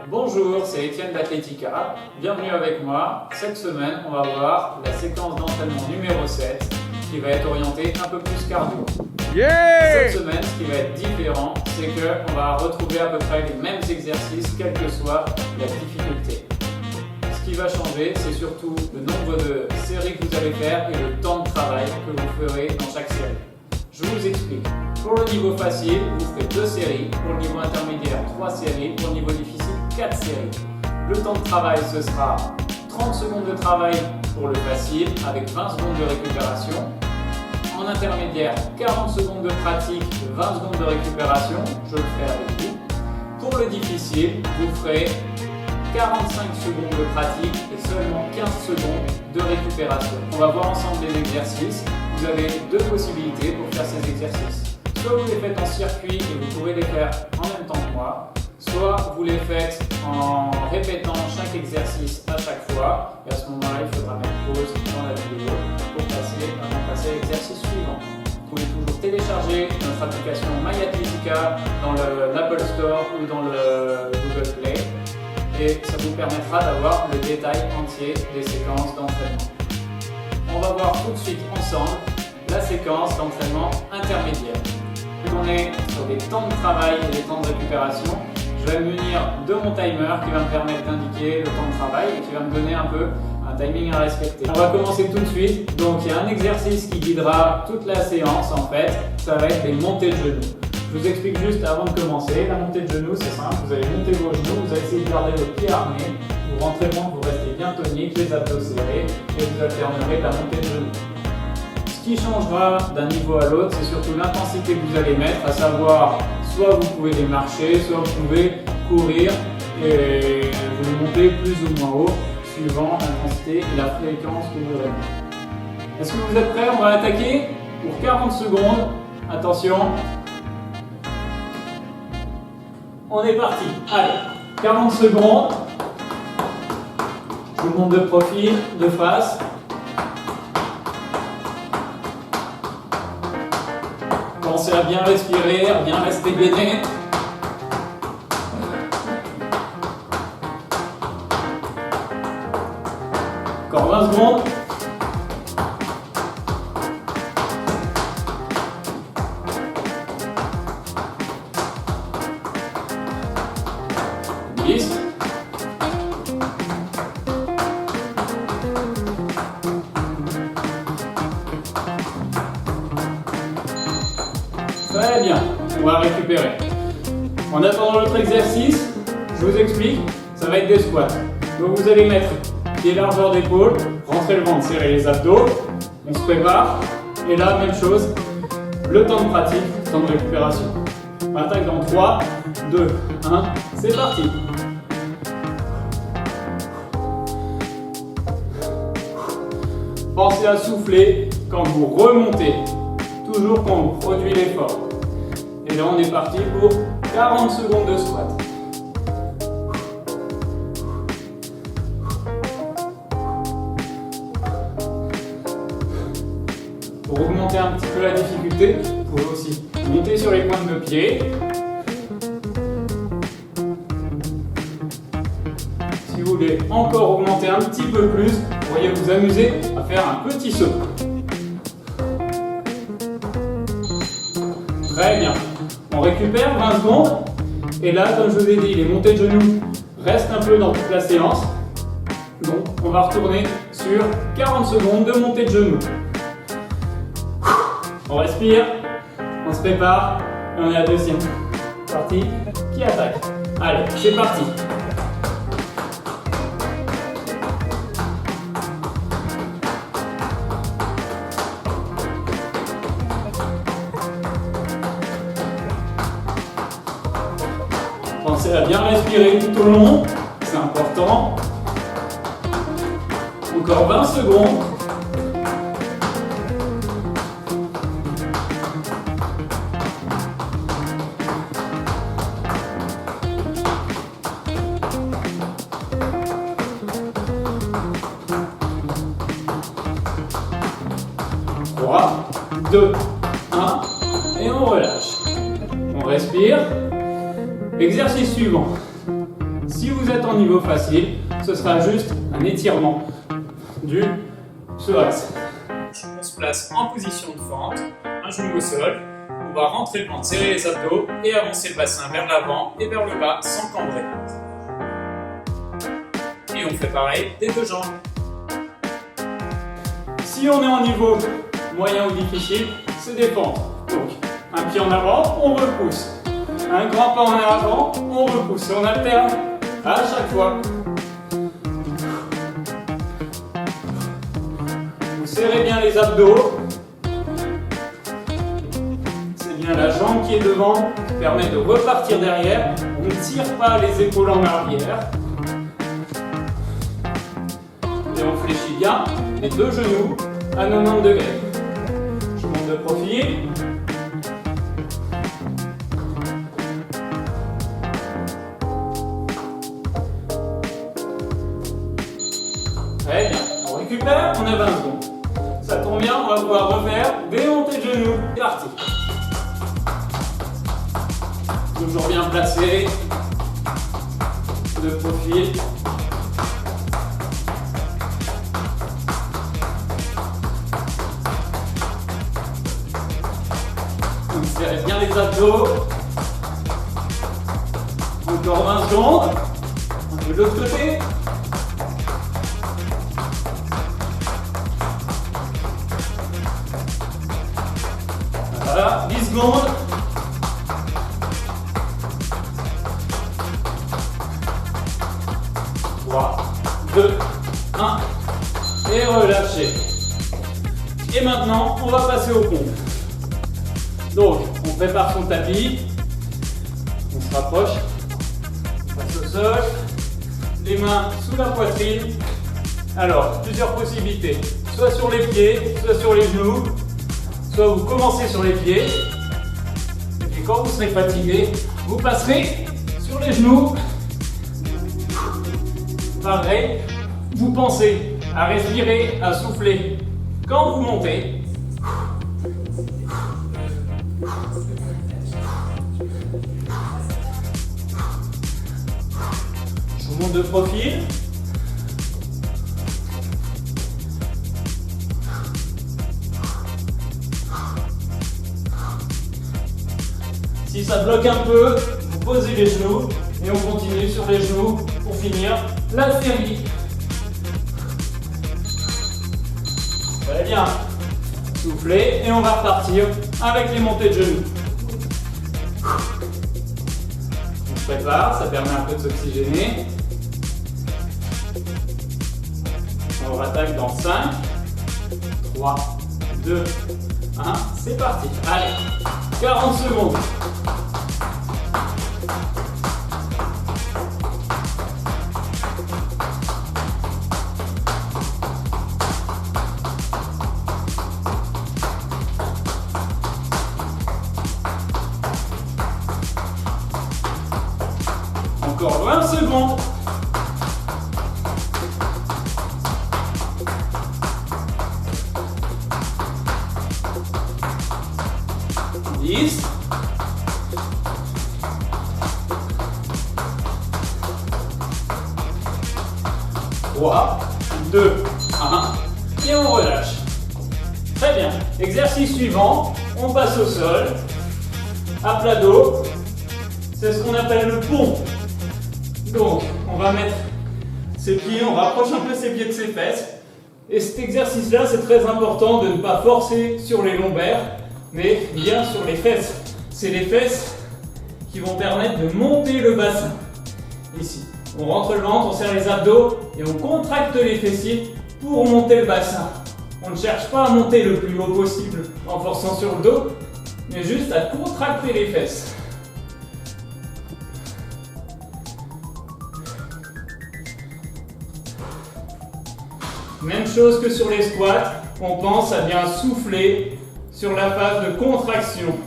Bonjour, c'est Étienne d'Athletica. Bienvenue avec moi. Cette semaine, on va voir la séquence d'entraînement numéro 7 qui va être orientée un peu plus cardio. Cette semaine, ce qui va être différent, c'est qu'on va retrouver à peu près les mêmes exercices, quelle que soit la difficulté. Ce qui va changer, c'est surtout le nombre de séries que vous allez faire et le temps de travail que vous ferez dans chaque série. Je vous explique. Pour le niveau facile, vous ferez 2 séries. Pour le niveau intermédiaire, 3 séries. Pour le niveau difficile, 4 séries. Le temps de travail, ce sera 30 secondes de travail pour le facile avec 20 secondes de récupération. En intermédiaire, 40 secondes de pratique, 20 secondes de récupération. Je le ferai avec vous. Pour le difficile, vous ferez 45 secondes de pratique et seulement 15 secondes de récupération. On va voir ensemble les exercices. Vous avez 2 possibilités pour faire ces exercices. Soit vous les faites en circuit et vous pourrez les faire en même temps que moi, soit vous les faites en répétant chaque exercice à chaque fois. Et à ce moment-là, il faudra mettre pause dans la vidéo pour passer à l'exercice suivant. Vous pouvez toujours télécharger notre application MyAthletica dans l'Apple Store ou dans le Google Play. Et ça vous permettra d'avoir le détail entier des séquences d'entraînement. On va voir tout de suite ensemble la séquence d'entraînement intermédiaire. On est sur des temps de travail et des temps de récupération. Je vais me munir de mon timer qui va me permettre d'indiquer le temps de travail et qui va me donner un peu un timing à respecter. On va commencer tout de suite. Donc il y a un exercice qui guidera toute la séance en fait. Ça va être des montées de genoux. Je vous explique juste avant de commencer. La montée de genoux, c'est simple. Vous allez monter vos genoux, vous allez essayer de garder vos pieds armés. Vous rentrez bon, vous restez bien tonique, les abdos serrés et vous alternerez la montée de genoux. Ce qui changera d'un niveau à l'autre, c'est surtout l'intensité que vous allez mettre, à savoir soit vous pouvez les marcher, soit vous pouvez courir et vous les montez plus ou moins haut suivant l'intensité et la fréquence que vous aurez. Est-ce que vous êtes prêts? On va attaquer pour 40 secondes. Attention. On est parti. Allez, 40 secondes. Je vous montre de profil, de face. Pensez à bien respirer, à bien rester gainé. Encore 20 secondes. Très bien, on va récupérer. En attendant l'autre exercice, je vous explique, ça va être des squats. Donc vous allez mettre pied largeur d'épaule, rentrer le ventre, serrer les abdos, on se prépare. Et là, même chose, le temps de pratique, temps de récupération. On attaque dans 3, 2, 1, c'est parti. Pensez à souffler quand vous remontez, toujours quand vous produisez l'effort. Et là, on est parti pour 40 secondes de squat. Pour augmenter un petit peu la difficulté, vous pouvez aussi monter sur les pointes de pied. Si vous voulez encore augmenter un petit peu plus, vous pourriez vous amuser à faire un petit saut. Très bien. On récupère 20 secondes. Et là, comme je vous ai dit, les montées de genoux restent un peu dans toute la séance. Donc, on va retourner sur 40 secondes de montée de genoux. On respire, on se prépare et on est à la deuxième partie qui attaque. Allez, c'est parti. Pensez à bien respirer tout au long, c'est important. Encore 20 secondes. Trois, 2, 1 et on relâche. On respire. Exercice suivant. Si Si vous êtes en niveau facile, ce sera juste un étirement du psoas. On se place en position de fente, un genou au sol. On va rentrer le ventre, serrer les abdos et avancer le bassin vers l'avant et vers le bas sans cambrer. Et on fait pareil des deux jambes. Si on est en niveau moyen ou difficile, c'est des pentes. Donc, un pied en avant, on repousse. Un grand pas en avant, on repousse. Et on alterne à chaque fois. Vous serrez bien les abdos. C'est bien la jambe qui est devant qui permet de repartir derrière. On ne tire pas les épaules en arrière. Et on fléchit bien les deux genoux à 90 degrés. Je monte de profil. Très bien. On récupère, on a 20 secondes. Ça tombe bien, on va pouvoir refaire des montées de genoux. C'est parti. Toujours bien placé. De profil. On serre bien les abdos. Encore 20 secondes. On fait de l'autre côté. Voilà, 10 secondes. Trois, 2, 1. Et relâchez. Et maintenant, on va passer au pompe. Donc, on prépare son tapis. On se rapproche. On passe au sol. Les mains sous la poitrine. Alors, plusieurs possibilités. Soit sur les pieds, soit sur les genoux. Soit vous commencez sur les pieds, et puis quand vous serez fatigué, vous passerez sur les genoux. Pareil, vous pensez à respirer, à souffler quand vous montez. Je vous monte de profil. Si ça bloque un peu, vous posez les genoux et on continue sur les genoux pour finir la série. Très bien. Soufflez et on va repartir avec les montées de genoux. On se prépare, ça permet un peu de s'oxygéner. On rattaque dans 5, 3, 2, 1. C'est parti. Allez, 40 secondes. Encore 20 secondes. 10. 3, 2, 1. Et on relâche. Très bien. Exercice suivant. On passe au sol. À plat dos. C'est ce qu'on appelle le pont. Donc, on va mettre ses pieds, on rapproche un peu ses pieds de ses fesses. Et cet exercice-là, c'est très important de ne pas forcer sur les lombaires, mais bien sur les fesses. C'est les fesses qui vont permettre de monter le bassin. Ici, on rentre le ventre, on serre les abdos et on contracte les fessiers pour monter le bassin. On ne cherche pas à monter le plus haut possible en forçant sur le dos, mais juste à contracter les fesses. Même chose que sur les squats, on pense à bien souffler sur la phase de contraction.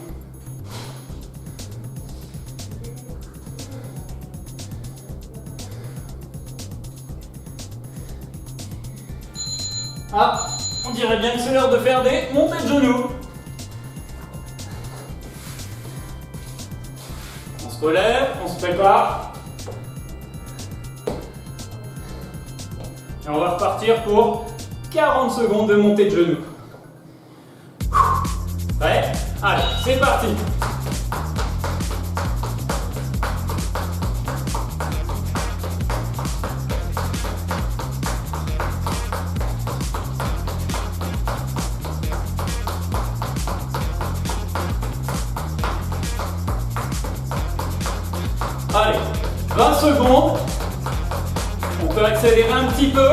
Ah, on dirait bien que c'est l'heure de faire des montées de genoux. On se relève, on se prépare. Et on va repartir pour 40 secondes de montée de genoux. Prêt? Allez, c'est parti! Allez, 20 secondes. On peut accélérer un petit peu.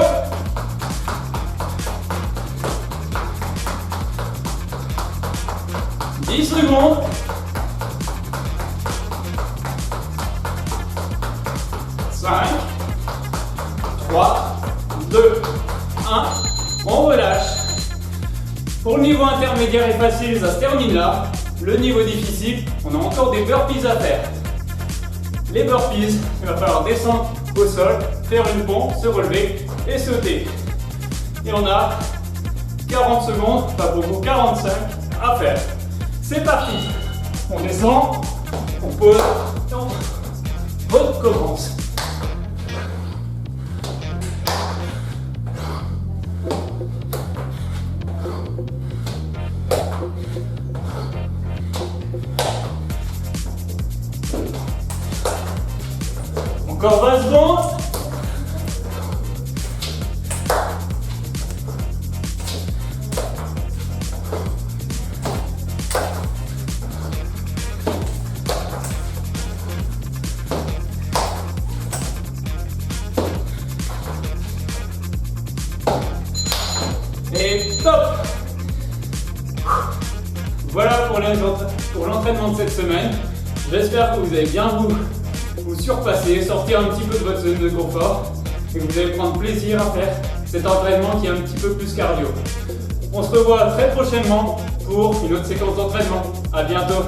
« 10 secondes. 5, 3, 2, 1. On relâche. Pour le niveau intermédiaire et facile, ça se termine là. Le niveau difficile, on a encore des burpees à faire. Les burpees, il va falloir descendre au sol, faire une pompe, se relever et sauter. Et on a 40 secondes, pas beaucoup, 45 à faire. C'est parti. On descend, on pose et on recommence. Encore 20 secondes. Et top! Voilà pour l'entraînement de cette semaine. J'espère que vous allez bien vous surpasser, sortir un petit peu de votre zone de confort et que vous allez prendre plaisir à faire cet entraînement qui est un petit peu plus cardio. On se revoit très prochainement pour une autre séquence d'entraînement. À bientôt!